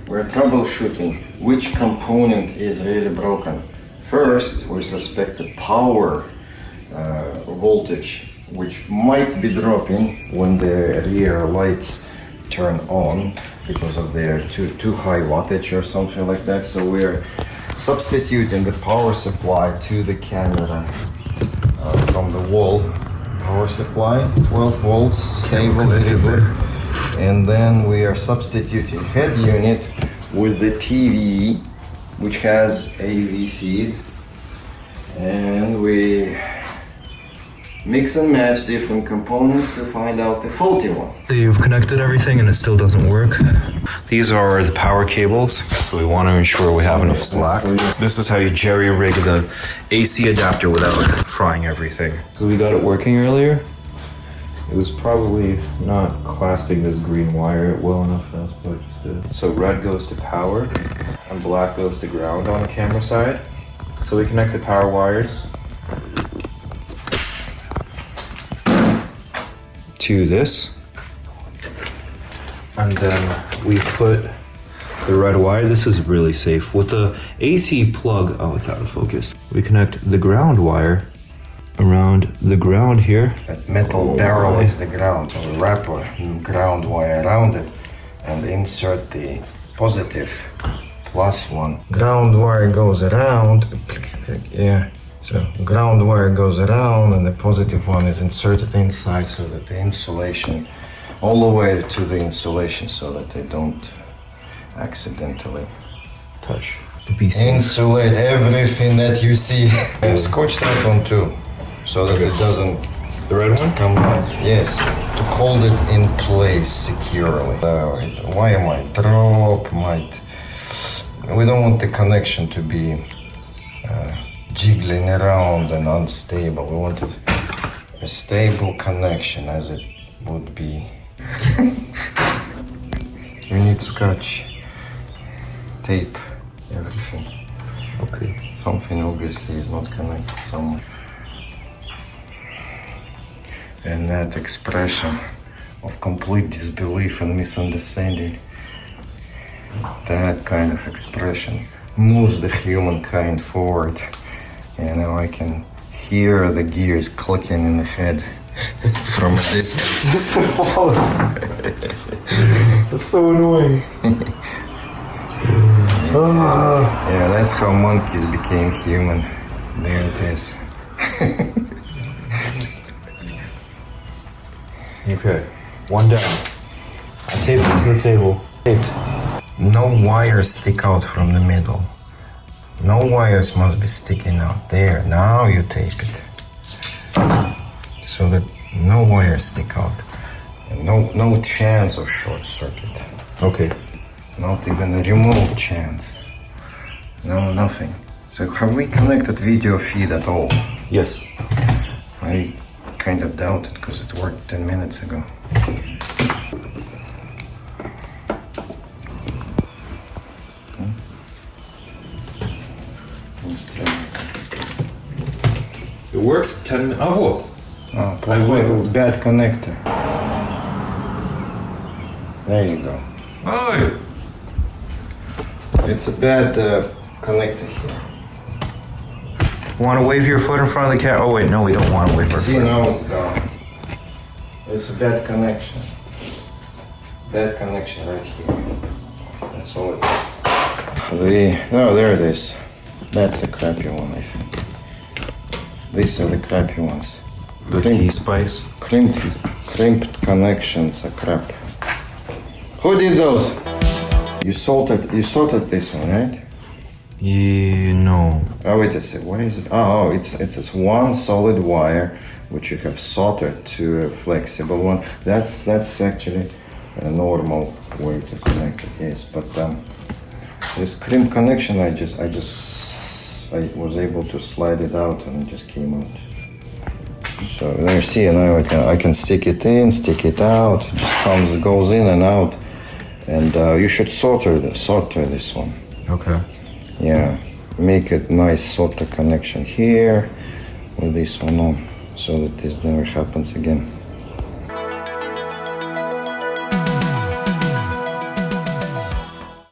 we're troubleshooting which component is really broken. First, we suspect the power voltage, which might be dropping when the rear lights turn on because of their too high wattage or something like that. So we're substituting the power supply to the camera from the wall. Power supply, 12 volts, stable, very good. And then we are substituting head unit with the TV, which has AV feed. And we mix and match different components to find out the faulty one. You've connected everything and it still doesn't work. These are the power cables, so we want to ensure we have enough slack. This is how you jerry-rig the AC adapter without frying everything. So we got it working earlier. It was probably not clasping this green wire well enough for us, but just did. So red goes to power and black goes to ground on the camera side. So we connect the power wires to this, and then we put the red wire. This is really safe with the AC plug. Oh, it's out of focus. We connect the ground wire around the ground here. That metal barrel is the ground. So we wrap a ground wire around it and insert the positive plus one. Ground wire goes around. Yeah. So ground wire goes around and the positive one is inserted inside so that the insulation, all the way to the insulation so that they don't accidentally touch the PC. Insulate everything that you see. And scotch that one too, so that it doesn't, the red one? Come out. Yes, to hold it in place securely. Wire might drop, we don't want the connection to be jiggling around and unstable. We want a stable connection as it would be. We need scotch, tape, everything. Okay. Something obviously is not connected somewhere. And that expression of complete disbelief and misunderstanding, that kind of expression moves the humankind forward. You know, I can hear the gears clicking in the head from a distance. That's so annoying. Yeah, that's how monkeys became human. There it is. Okay, one down. I taped it to the table. Taped. No wires stick out from the middle. No wires must be sticking out. There, now you tape it. So that no wires stick out. And no chance of short circuit. Okay. Not even a remote chance. No, nothing. So have we connected video feed at all? Yes. I kind of doubt it because it worked 10 minutes ago. It worked 10 minutes. Oh, Bad connector. There you go. oh. It's a bad connector here. Want to wave your foot in front of the cat? Oh wait, no, we don't want to wave our See, foot. now it's gone. It's a bad connection. Bad connection right here. That's all it is. Oh, there it is. That's the crappy one, I think. These are the crappy ones. The T-Spice? Crimped connections are crap. Who did those? You sorted this one, right? Yeah, no. Oh, wait a sec. What is it? Oh, it's this one solid wire which you have soldered to a flexible one. That's actually a normal way to connect it. Yes, but this crimp connection, I was able to slide it out and it just came out. So there you see, now I can stick it in, stick it out. It just goes in and out. And you should solder this one. Okay. Yeah, make a nice solder connection here with this one on, so that this never happens again.